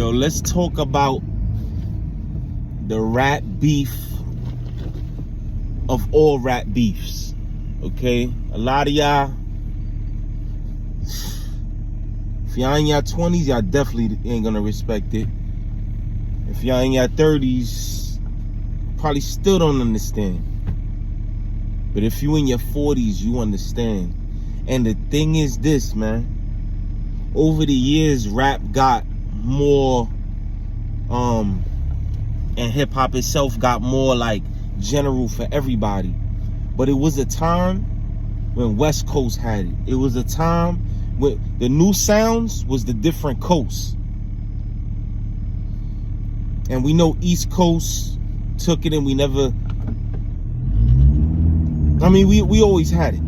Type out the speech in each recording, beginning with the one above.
Yo, let's talk about the rap beef of all rap beefs. Okay? A lot of y'all, if y'all in your 20s, y'all definitely ain't gonna respect it. If y'all in your 30s, probably still don't understand. But if you in your 40s, you understand. And the thing is this, man. Over the years, rap got more, and hip hop itself got more like general for everybody. But it was a time when West Coast had it. It was a time when the new sounds was the different coasts. And we know East Coast took it and we never, I mean, we always had it.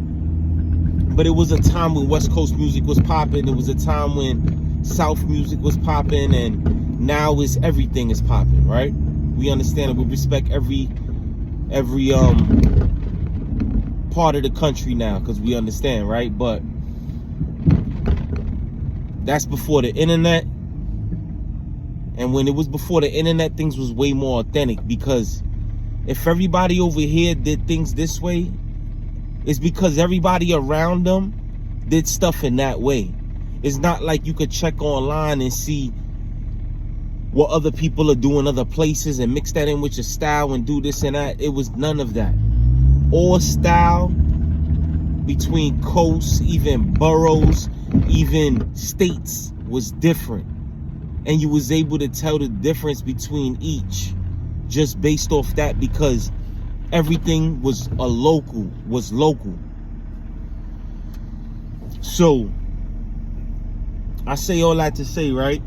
But it was a time when West Coast music was popping. It was a time when South music was popping, and now it's everything is popping, right? We understand it. We respect every part of the country now because we understand, right? But that's before the internet. And when it was before the internet, things was way more authentic, because if everybody over here did things this way, it's because everybody around them did stuff in that way. It's not like you could check online and see what other people are doing other places and mix that in with your style and do this and that. It was none of that. All style between coasts, even boroughs, even states was different. And you was able to tell the difference between each just based off that, because everything was local. So I say all that to say, right?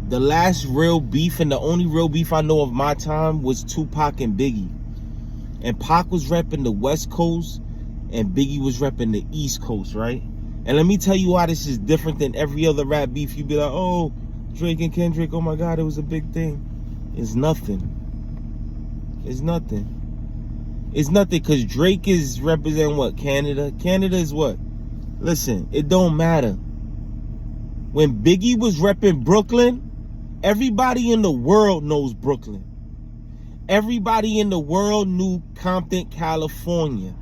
The last real beef, and the only real beef I know of my time, was Tupac and Biggie. And Pac was repping the West Coast and Biggie was repping the East Coast, right? And let me tell you why this is different than every other rap beef. You be like, oh, Drake and Kendrick, oh my God, it was a big thing. It's nothing. It's nothing. It's nothing, because Drake is representing what? Canada? Canada is what? Listen, it don't matter. When Biggie was repping Brooklyn, everybody in the world knows Brooklyn. Everybody in the world knew Compton, California.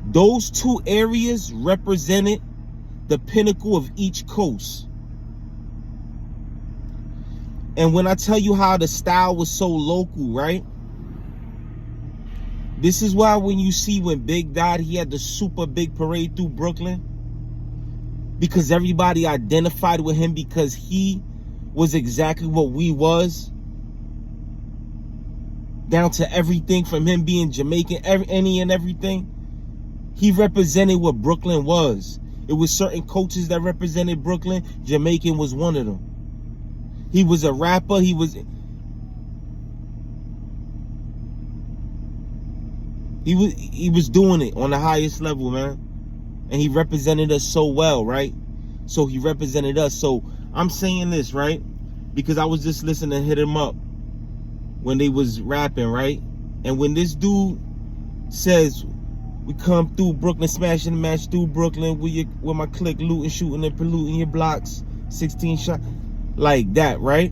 Those two areas represented the pinnacle of each coast. And when I tell you how the style was so local, right? This is why when you see when Big died, he had the super big parade through Brooklyn. Because everybody identified with him, because he was exactly what we was. Down to everything from him being Jamaican, any and everything. He represented what Brooklyn was. It was certain coaches that represented Brooklyn. Jamaican was one of them. He was a rapper. He was doing it on the highest level, man. And he represented us so well, right? So he represented us. So I'm saying this, right? Because I was just listening to Hit 'Em Up when they was rapping, right? And when this dude says, we come through Brooklyn, smashing the match through Brooklyn with my clique, looting, shooting, and polluting your blocks, 16 shots, like that, right?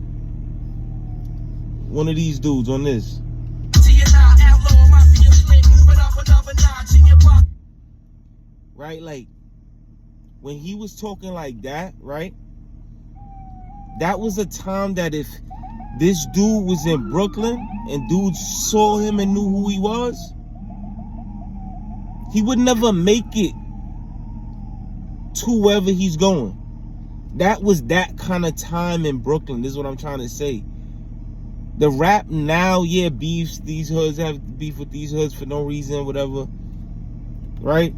One of these dudes on this. Right, like, when he was talking like that, right? That was a time that if this dude was in Brooklyn and dudes saw him and knew who he was, he would never make it to wherever he's going. That was that kind of time in Brooklyn. This is what I'm trying to say. The rap now, yeah, beefs. These hoods have beef with these hoods for no reason, whatever. Right?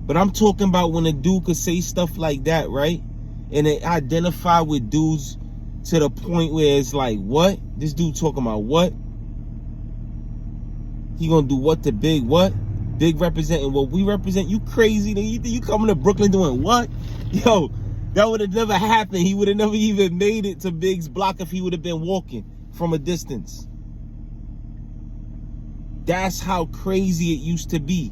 But I'm talking about when a dude could say stuff like that, right? And it identify with dudes to the point where it's like, what? This dude talking about what? He gonna do what to Big? What? Big representing what we represent? You crazy? You coming to Brooklyn doing what? Yo, that would have never happened. He would have never even made it to Big's block if he would have been walking from a distance. That's how crazy it used to be.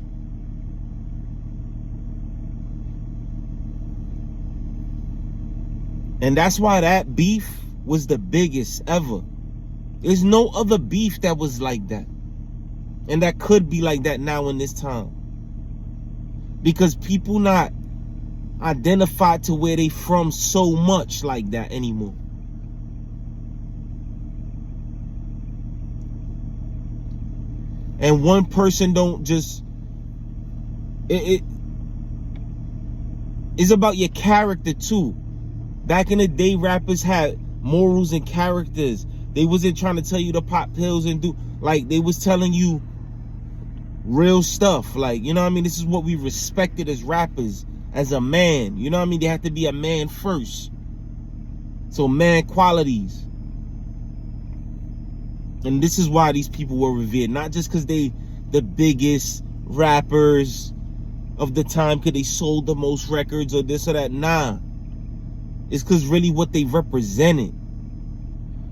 And that's why that beef was the biggest ever. There's no other beef that was like that. And that could be like that now in this time. Because people not identified to where they from so much like that anymore. And one person don't just... It's about your character too. Back in the day, rappers had morals and characters. They wasn't trying to tell you to pop pills and do... Like, they was telling you real stuff. Like, you know what I mean? This is what we respected as rappers, as a man. You know what I mean? They had to be a man first. So man qualities. And this is why these people were revered. Not just because they the biggest rappers of the time, because they sold the most records or this or that. Nah. It's because really what they represented.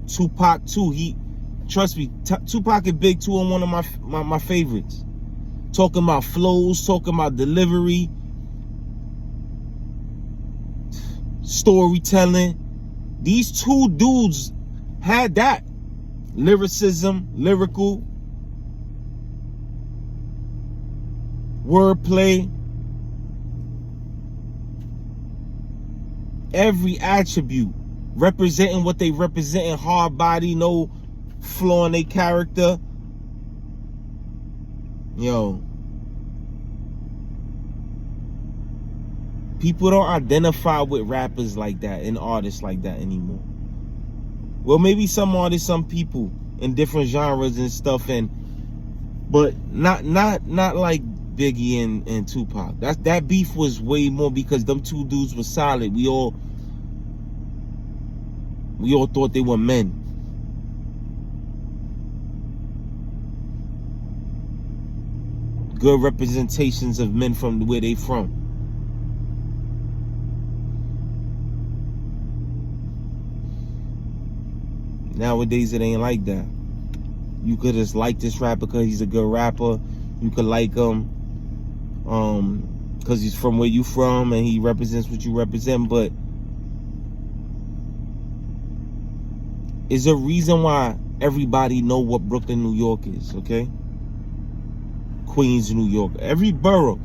Tupac too. Trust me, Tupac and Big 2 are one of my favorites. Talking about flows, talking about delivery, storytelling. These two dudes had that. Lyricism, lyrical, wordplay, every attribute, representing what they representing, hard body, no flaw in their character. Yo, people don't identify with rappers like that and artists like that anymore. Well, maybe some artists, some people in different genres and stuff, but not like Biggie and Tupac. That beef was way more because them two dudes were solid. We all thought they were men. Good representations of men from where they from. Nowadays, it ain't like that. You could just like this rapper because he's a good rapper. You could like him because he's from where you from and he represents what you represent. But is a reason why everybody know what Brooklyn, New York is, okay? Queens, New York. Every borough.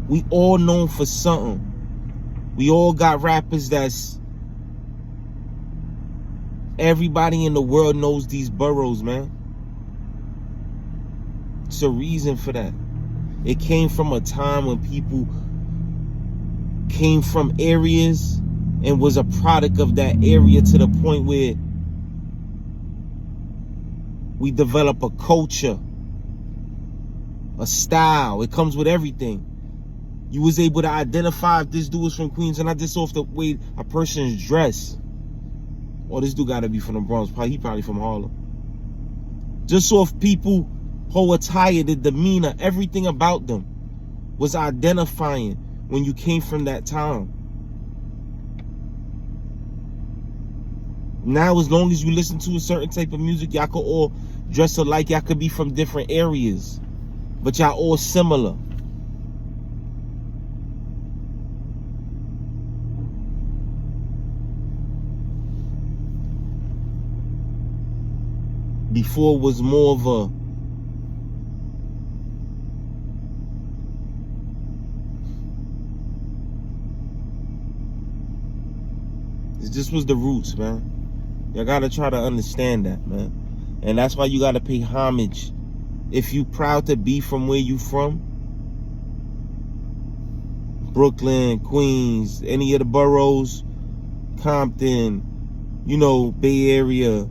We all known for something. We all got rappers that's... Everybody in the world knows these boroughs, man. It's a reason for that. It came from a time when people came from areas and was a product of that area to the point where we develop a culture, a style. It comes with everything. You was able to identify if this dude was from Queens, and not just off the way a person's dress. Or this dude gotta be from the Bronx. He probably from Harlem. Just off people, whole attire, the demeanor, everything about them was identifying when you came from that time. Now, as long as you listen to a certain type of music, y'all could all dress alike. Y'all could be from different areas, but y'all all similar. Before it was more of a... This was the roots, man. Y'all gotta try to understand that, man. And that's why you gotta pay homage. If you proud to be from where you from, Brooklyn, Queens, any of the boroughs, Compton, you know, Bay Area,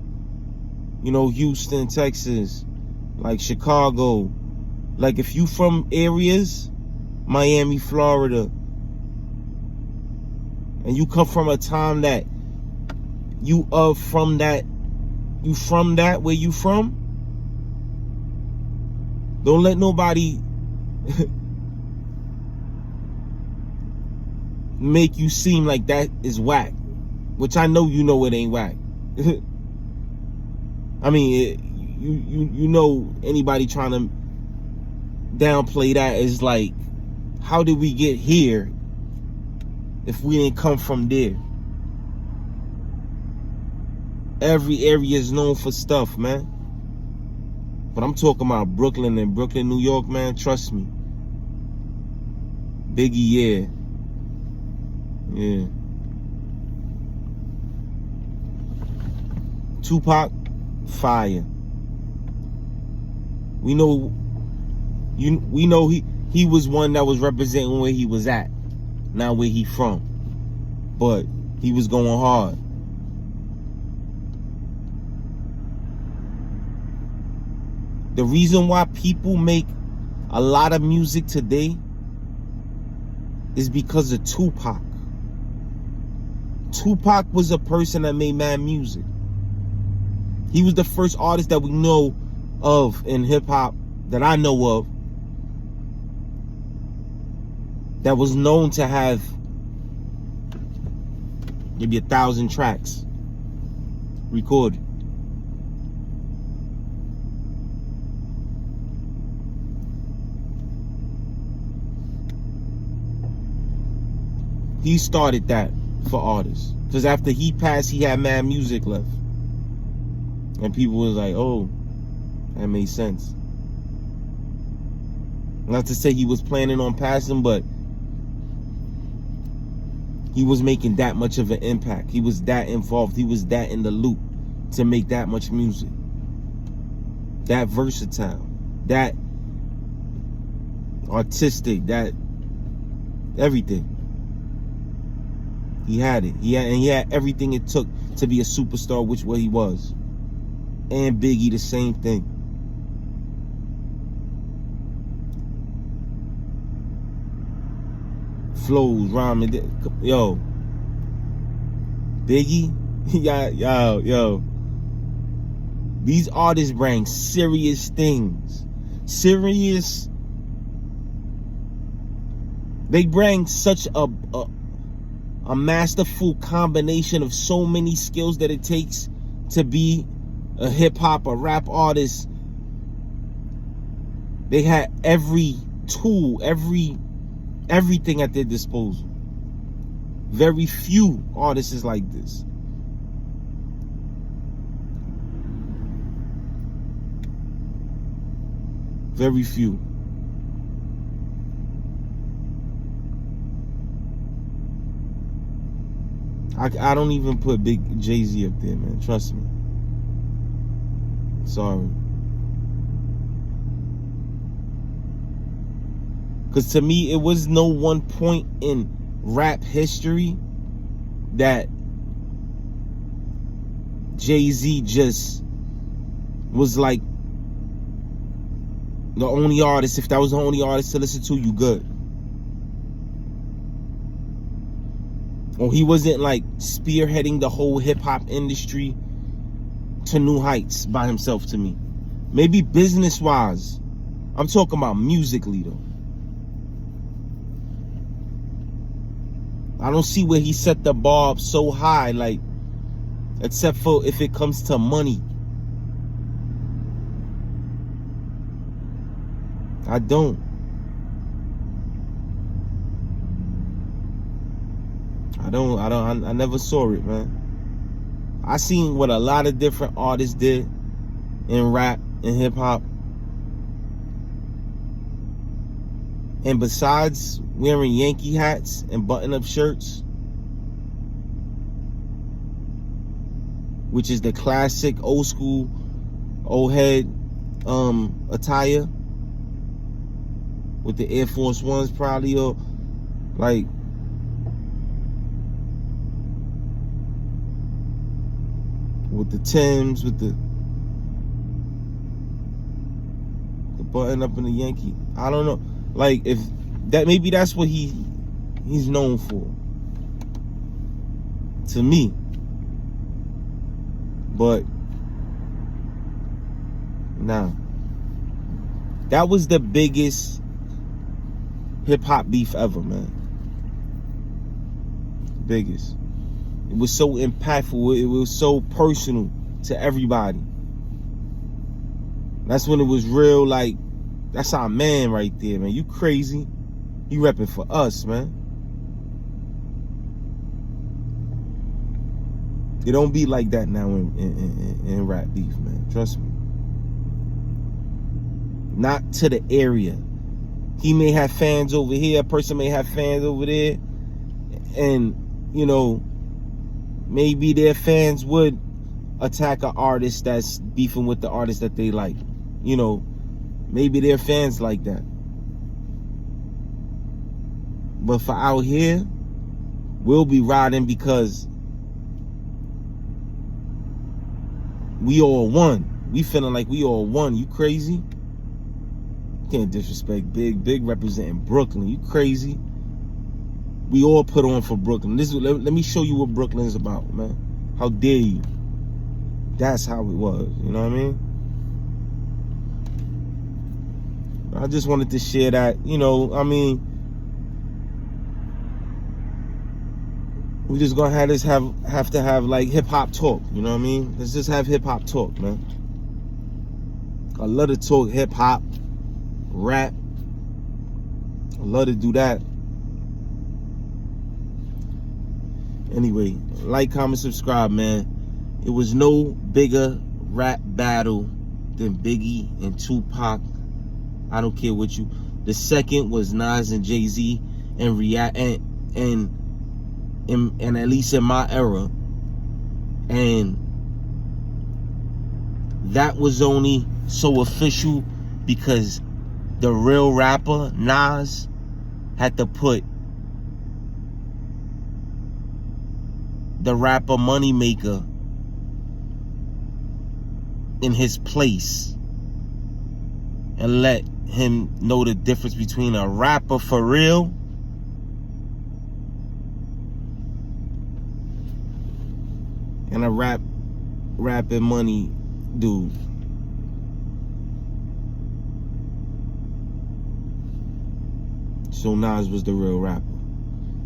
you know, Houston, Texas, like Chicago. Like if you from areas, Miami, Florida, and you come from a time that you are from that, you from that where you from, don't let nobody make you seem like that is whack, which I know you know it ain't whack. I mean, you know, anybody trying to downplay that is like, how did we get here? if we didn't come from there. Every area is known for stuff, man. But I'm talking about Brooklyn, New York, man. Trust me. Biggie, yeah. Tupac, fire. We know he was one that was representing where he was at, not where he from. But he was going hard. The reason why people make a lot of music today is because of Tupac. Tupac was a person that made mad music. He was the first artist that we know of in hip-hop, that I know of, that was known to have maybe 1,000 tracks recorded. He started that for artists. Because after he passed, he had mad music left. And people was like, oh, that made sense. Not to say he was planning on passing, but he was making that much of an impact. He was that involved. He was that in the loop to make that much music. That versatile. That artistic. That everything. He had it. He had everything it took to be a superstar, which way he was. And Biggie, the same thing. Flows, rhyming. Yo. Biggie, yo. These artists bring serious things. Serious. They bring such a masterful combination of so many skills that it takes to be a hip-hop, a rap artist. They had every tool, everything at their disposal. Very few artists is like this. Very few. I don't even put Big JayZ up there, man. Trust me. Sorry. Because to me, it was no one point in rap history that JayZ just was like the only artist. If that was the only artist to listen to, you good. Or he wasn't like spearheading the whole hip-hop industry to new heights by himself, to me. Maybe business-wise. I'm talking about musically, though. I don't see where he set the bar up so high, like, except for if it comes to money. I don't. I never saw it, man. I seen what a lot of different artists did in rap and hip hop. And besides wearing Yankee hats and button-up shirts, which is the classic old school, old head attire with the Air Force Ones probably, or like with the Timbs, with the button up in the Yankee. I don't know. Like, if that, maybe that's what he's known for, to me. But nah, that was the biggest hip-hop beef ever, man. Biggest. It was so impactful. It was so personal to everybody. That's when it was real, like, that's our man right there, man. You crazy. You repping for us, man. It don't be like that now in rap beef, man. Trust me. Not to the area. He may have fans over here. A person may have fans over there. And, you know, maybe their fans would attack an artist that's beefing with the artist that they like. You know, maybe they're fans like that. But for out here, we'll be riding because we all one. We feeling like we all one. You crazy? Can't disrespect Big. Big representing Brooklyn. You crazy? We all put on for Brooklyn. Let me show you what Brooklyn's about, man. How dare you? That's how it was. You know what I mean? I just wanted to share that. You know, I mean, we just gonna have to have like hip hop talk. You know what I mean? Let's just have hip hop talk, man. I love to talk hip hop, rap. I love to do that. Anyway, like, comment, subscribe, man. It was no bigger rap battle than Biggie and Tupac. I don't care what you. The second was Nas and JayZ, and at least in my era, and that was only so official because the real rapper Nas had to put the rapper Moneymaker in his place and let him know the difference between a rapper for real and a rapping money dude. So Nas was the real rapper.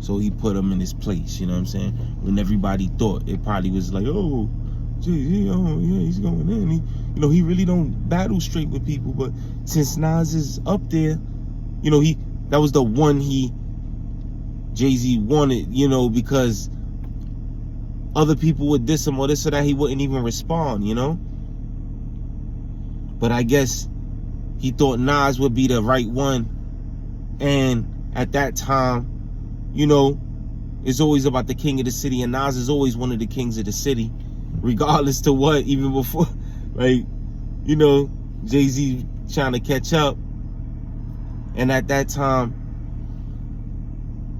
So he put him in his place, you know what I'm saying? When everybody thought it probably was like, oh, JayZ, oh yeah, he's going in. He really don't battle straight with people. But since Nas is up there, that was the one JayZ wanted, because other people would diss him or this or that, he wouldn't even respond, But I guess he thought Nas would be the right one. And at that time, it's always about the king of the city, and Nas is always one of the kings of the city, regardless to what, even before, like, JayZ trying to catch up. And at that time,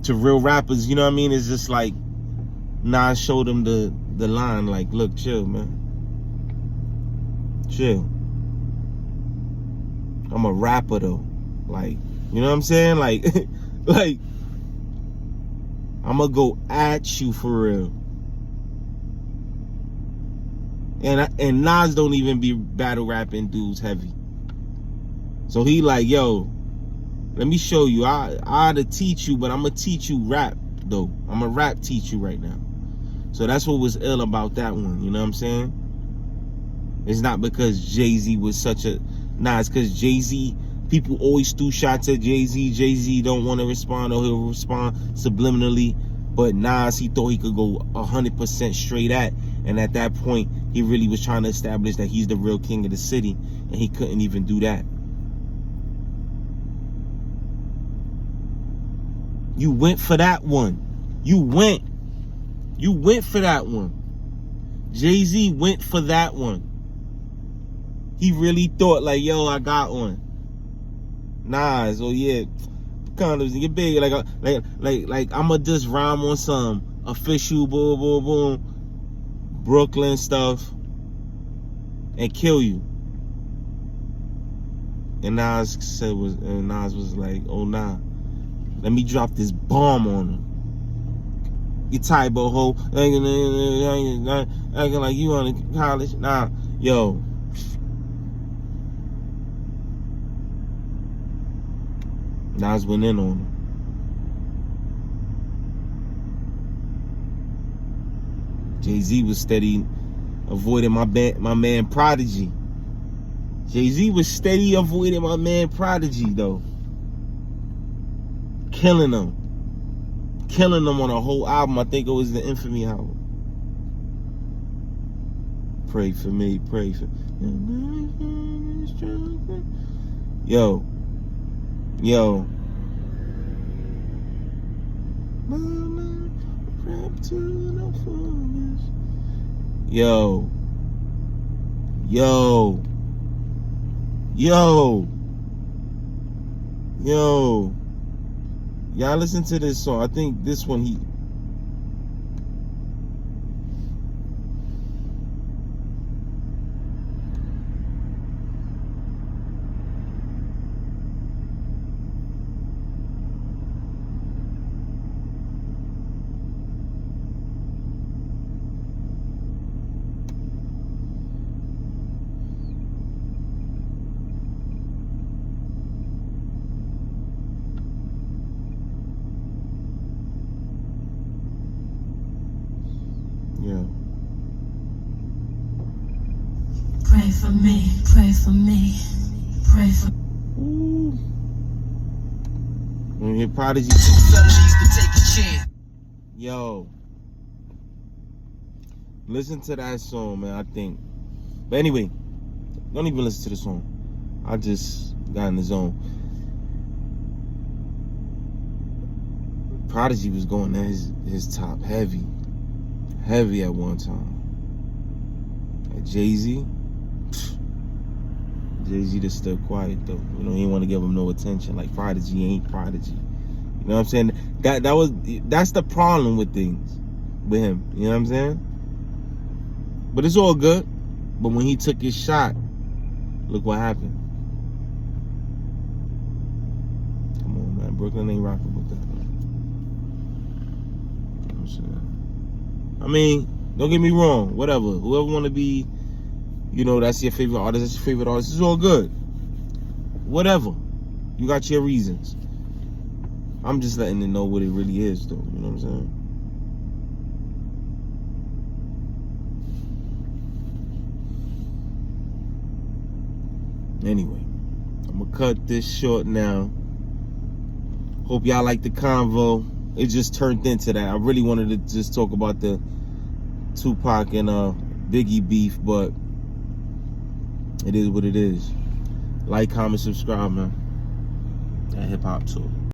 to real rappers, it's just like, Nas showed him the line, like, look, chill, man. Chill. I'm a rapper, though. Like, you know what I'm saying? Like, like, I'm gonna go at you for real. And Nas don't even be battle rapping dudes heavy. So he like, yo, let me show you. I ought to teach you, but I'm gonna teach you rap, though. I'm gonna rap teach you right now. So that's what was ill about that one, you know what I'm saying? It's not because JayZ was such a... Nah, it's because JayZ... People always threw shots at JayZ. JayZ don't want to respond, or he'll respond subliminally. But Nas, he thought he could go 100% straight at. And at that point, he really was trying to establish that he's the real king of the city. And he couldn't even do that. You went for that one. You went for that one. JayZ went for that one. He really thought like, yo, I got one. Nas, oh yeah, condoms get big. Like I'ma just rhyme on some official boom boom boom Brooklyn stuff and kill you. And Nas was like, oh nah, let me drop this bomb on him. You Tybo ho, acting like you on college. Nah, yo. Nas went in on him. JayZ was steady avoiding my man Prodigy. JayZ was steady avoiding my man Prodigy, though. Killing him on a whole album. I think it was the Infamy album. Pray for me, pray for. Yo. Yo. Yo. Yo. Yo. Yo. Y'all listen to this song. I think this one he. Yeah. Pray for me, pray for me, pray for me. Ooh. When you Prodigy. Yo. Listen to that song, man, I think. But anyway, don't even listen to the song. I just got in the zone. Prodigy was going at his top heavy at one time. At JayZ, JayZ just stood quiet though. You know, he didn't want to give him no attention. Like Prodigy ain't Prodigy. You know what I'm saying? That's the problem with things with him. You know what I'm saying? But it's all good. But when he took his shot, look what happened. Come on, man. Brooklyn ain't rocking with that, man. You know what I'm saying? I mean, don't get me wrong, whatever. Whoever want to be, you know, that's your favorite artist, that's your favorite artist, it's all good. Whatever. You got your reasons. I'm just letting it know what it really is, though. You know what I'm saying? Anyway, I'm going to cut this short now. Hope y'all like the convo. It just turned into that. I really wanted to just talk about the Tupac and Biggie beef, but it is what it is. Like, comment, subscribe, man. That hip hop too.